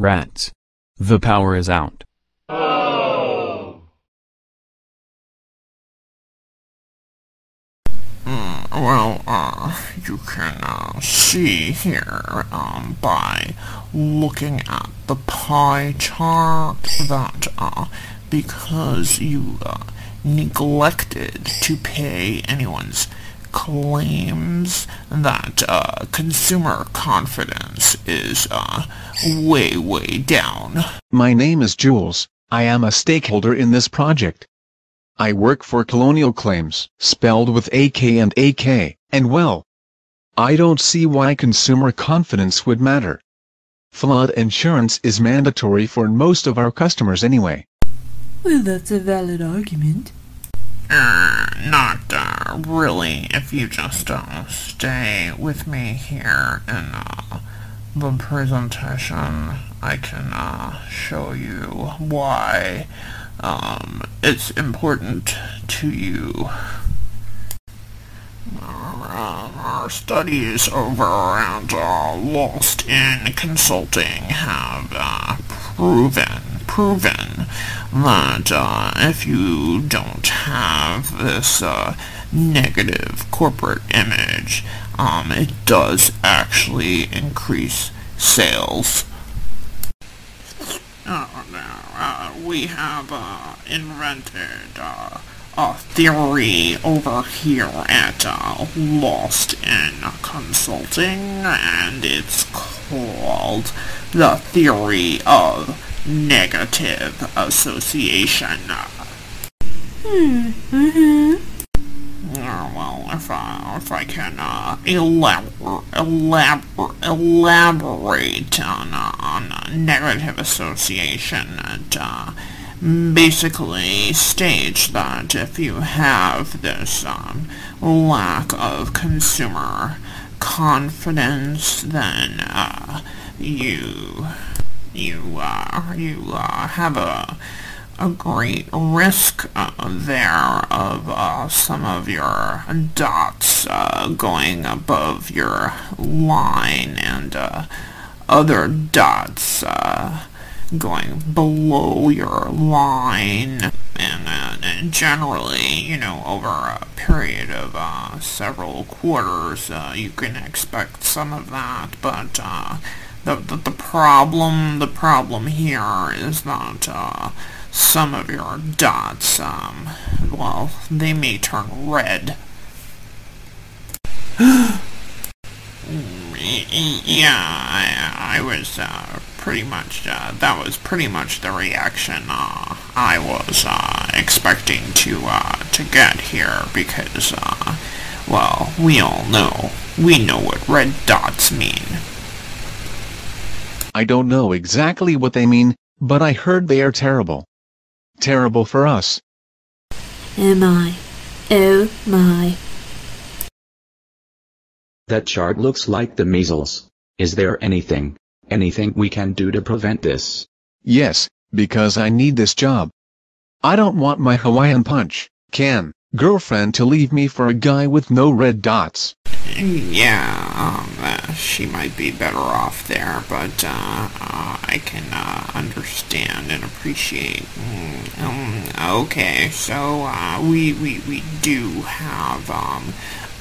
Rats. The power is out. You can see here by looking at the pie chart that because you neglected to pay anyone's claims, that consumer confidence is way, way down. My name is Jules. I am a stakeholder in this project. I work for Colonial Claims, spelled with AK and AK, and well, I don't see why consumer confidence would matter. Flood insurance is mandatory for most of our customers anyway. Well, that's a valid argument. Not really. If you just stay with me here in the presentation, I can show you why it's important to you. Our studies over at Lost in Consulting have proven that if you don't have this negative corporate image, it does actually increase sales. We have invented a theory over here at Lost in Consulting, and it's called the theory of negative association. Well, if I can elaborate on negative association, it basically states that if you have this lack of consumer confidence, then you have a great risk there of some of your dots going above your line and other dots going below your line, and generally, over a period of several quarters, you can expect some of that, but the problem here is that some of your dots, well, they may turn red. Yeah, I was pretty much, that was pretty much the reaction I was expecting to get here, because, well, we know what red dots mean. I don't know exactly what they mean, but I heard they are terrible. Terrible for us. Oh my. Oh my. That chart looks like the measles. Is there anything we can do to prevent this? Yes, because I need this job. I don't want my Hawaiian punch, girlfriend to leave me for a guy with no red dots. Yeah, she might be better off there, but I can understand and appreciate. Okay, so we do have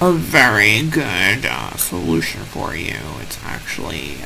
a very good solution for you. It's actually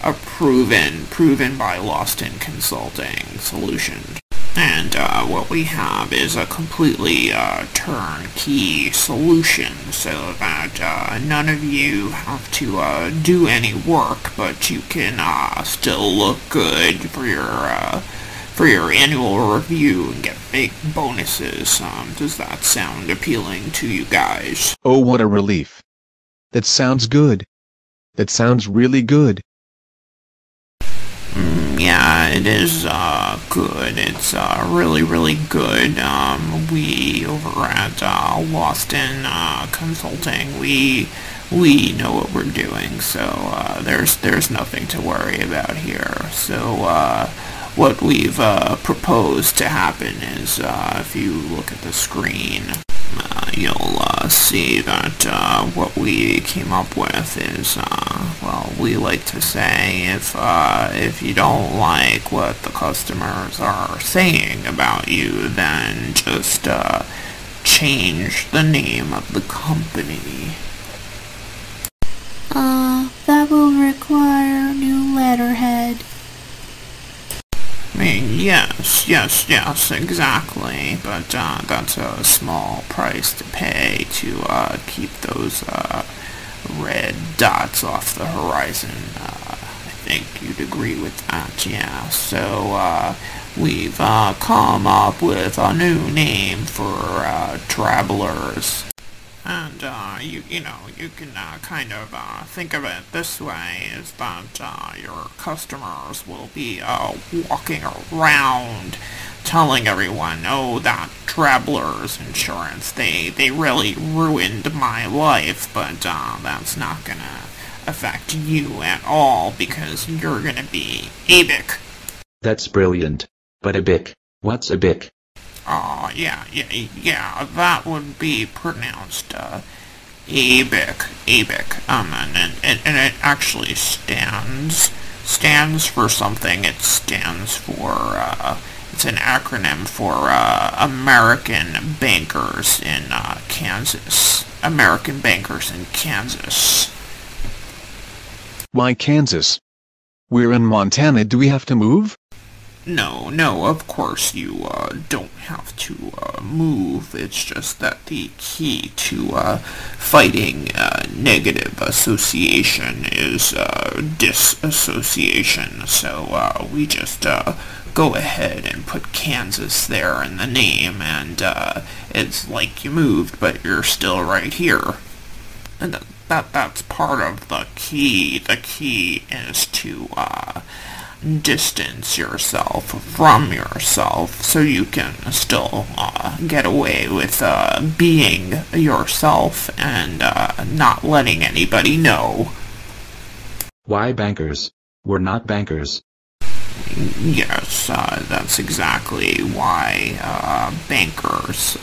a proven by Lost in Consulting solution. And what we have is a completely turnkey solution, so that none of you have to do any work, but you can still look good for your annual review and get big bonuses. Does that sound appealing to you guys? Oh, what a relief. That sounds good. That sounds really good. Yeah, it is good. It's really, really good. We over at Lost in Consulting, we know what we're doing, so there's nothing to worry about here. So what we've proposed to happen is, if you look at the screen, you'll see that what we came up with is, well, we like to say if you don't like what the customers are saying about you, then just change the name of the company. That will require a new letterhead. I mean, yes, exactly, but that's a small price to pay to keep those red dots off the horizon. I think you'd agree with that, yeah. So, we've come up with a new name for travelers. And, you can kind of think of it this way, is that your customers will be walking around telling everyone, oh, that traveler's insurance, they really ruined my life, but that's not gonna affect you at all, because you're gonna be ABIC. That's brilliant. But a bic. What's a bic? Yeah, that would be pronounced, ABIC, and it actually stands for something. It stands for, it's an acronym for, American Bankers in, Kansas. American Bankers in Kansas. Why Kansas? We're in Montana. Do we have to move? No, of course you don't have to move. It's just that the key to fighting negative association is disassociation. So we just go ahead and put Kansas there in the name, and it's like you moved, but you're still right here. And that's part of the key. The key is to distance yourself from yourself, so you can still get away with being yourself and not letting anybody know. Why bankers? We're not bankers. Yes, that's exactly why bankers,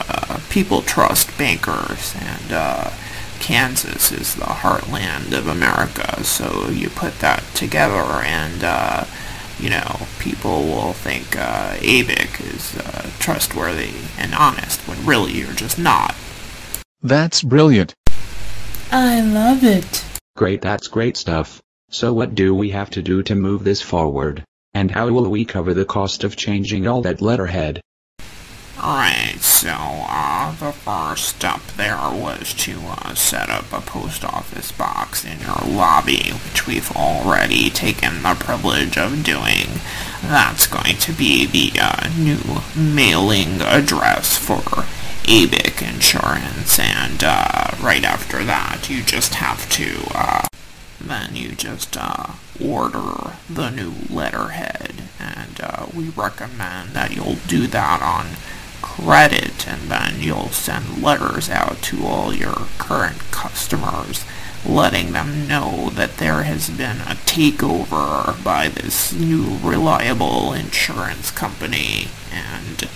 people trust bankers, and Kansas is the heartland of America, so you put that together, and people will think ABIC is trustworthy and honest, when really you're just not. That's brilliant. I love it. Great, that's great stuff. So what do we have to do to move this forward? And how will we cover the cost of changing all that letterhead? Alright, so the first step there was to set up a post office box in your lobby, which we've already taken the privilege of doing. That's going to be the new mailing address for ABIC insurance, and right after that you just have to order the new letterhead, and we recommend that you'll do that on credit, and then you'll send letters out to all your current customers letting them know that there has been a takeover by this new reliable insurance company, and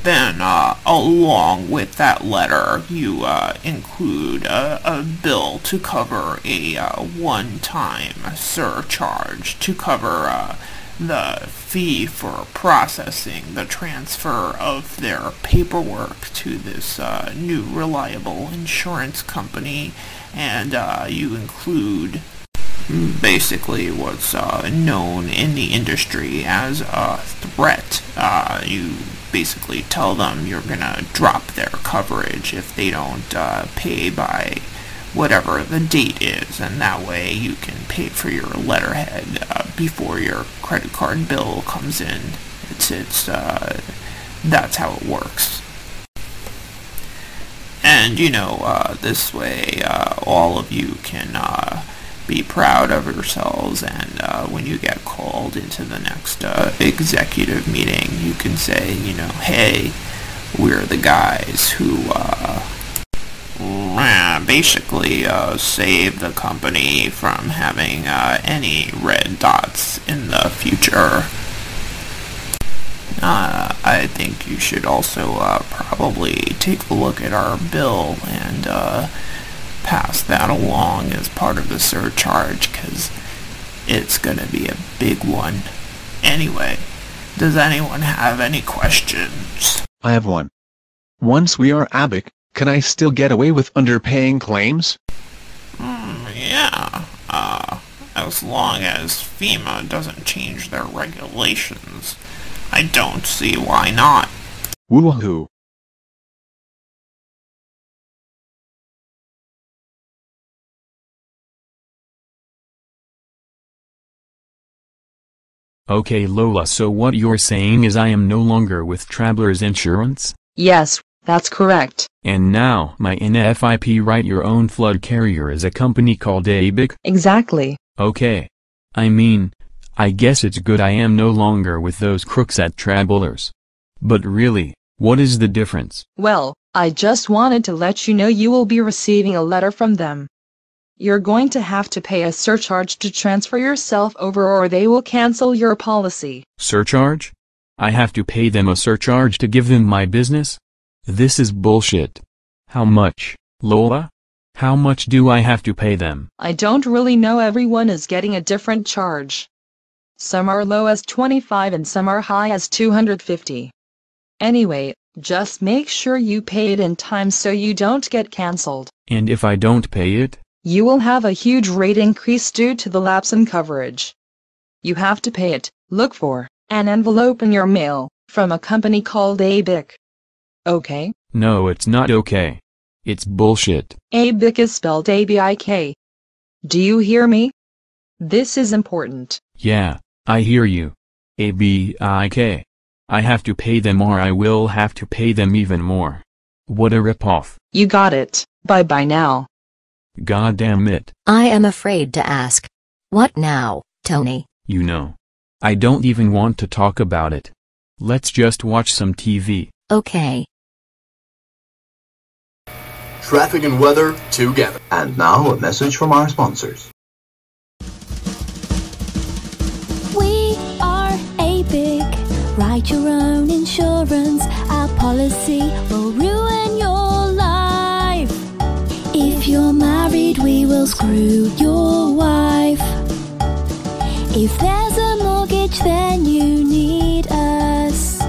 then along with that letter you include a bill to cover a one-time surcharge to cover the fee for processing the transfer of their paperwork to this new reliable insurance company, and you include basically what's known in the industry as a threat. You basically tell them you're gonna drop their coverage if they don't pay by whatever the date is, and that way you can pay for your letterhead before your credit card bill comes in. It's that's how it works. And this way all of you can be proud of yourselves, and when you get called into the next executive meeting, you can say, hey, we're the guys who basically save the company from having any red dots in the future. I think you should also probably take a look at our bill and pass that along as part of the surcharge, because it's gonna be a big one. Anyway, does anyone have any questions? I have one. Once we are ABIC, can I still get away with underpaying claims? Yeah, as long as FEMA doesn't change their regulations. I don't see why not. Woohoo. Okay Lola, so what you're saying is I am no longer with Travelers Insurance? Yes, that's correct. And now my NFIP Write Your Own Flood Carrier is a company called ABIC? Exactly. Okay. I mean, I guess it's good I am no longer with those crooks at Travelers. But really, what is the difference? Well, I just wanted to let you know you will be receiving a letter from them. You're going to have to pay a surcharge to transfer yourself over, or they will cancel your policy. Surcharge? I have to pay them a surcharge to give them my business? This is bullshit. How much, Lola? How much do I have to pay them? I don't really know, everyone is getting a different charge. Some are low as 25 and some are high as 250. Anyway, just make sure you pay it in time so you don't get cancelled. And if I don't pay it? You will have a huge rate increase due to the lapse in coverage. You have to pay it. Look for an envelope in your mail from a company called ABIC. Okay? No, it's not okay. It's bullshit. ABIC is spelled ABIK. Do you hear me? This is important. Yeah, I hear you. ABIK. I have to pay them or I will have to pay them even more. What a ripoff. You got it. Bye-bye now. God damn it. I am afraid to ask. What now, Tony? You know. I don't even want to talk about it. Let's just watch some TV. Okay. Traffic and weather together. And now a message from our sponsors. We are ABIC. Write your own insurance. Our policy will ruin your life. If you're married, we will screw your wife. If there's a mortgage, then you need us.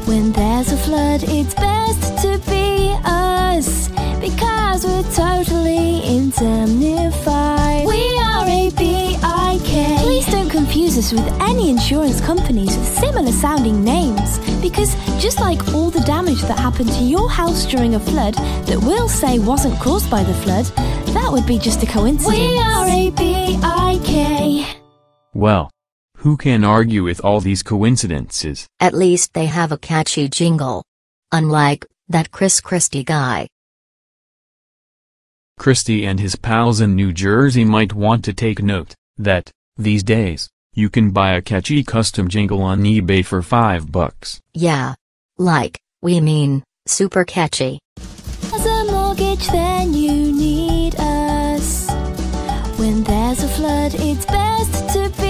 When there's a flood, it's best to be us, because we're totally indemnified. We are ABIK. Please don't confuse us with any insurance companies with similar sounding names, because just like all the damage that happened to your house during a flood that we'll say wasn't caused by the flood, that would be just a coincidence. We are ABIK. Well, who can argue with all these coincidences? At least they have a catchy jingle. Unlike that Chris Christie guy. Christie and his pals in New Jersey might want to take note that, these days, you can buy a catchy custom jingle on eBay for $5. Yeah. Like, we mean, super catchy. As a mortgage, then you need us. When there's a flood, it's best to be